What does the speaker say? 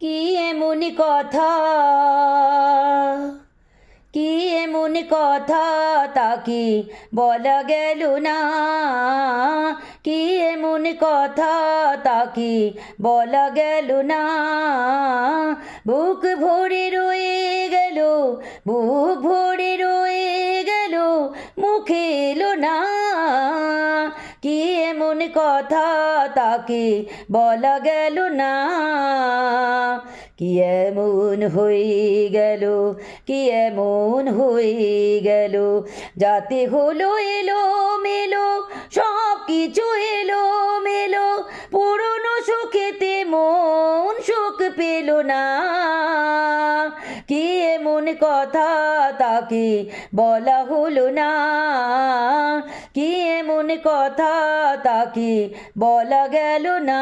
কি এমন কথা, কি এমন কথা তা কি বলা গেল না, কি এমন কথা তা কি বলা গেল না। বুক ভরে রয়ে গেল, বুক ভরে রয়ে গেল, মুখে এলো না। কি এমন কথা তা কি বলা গেল না। কি এমন হয়ে গেল, কি এমন হয়ে গেল, যাতে হলো এলো মেলো, সব কিছু এলো মেলো, পুরনো সুখেতে মন সুখ পেল না। কি এমন কথা তাকে বলা হলো না, কি এমন কথা তাকে বলা গেল না।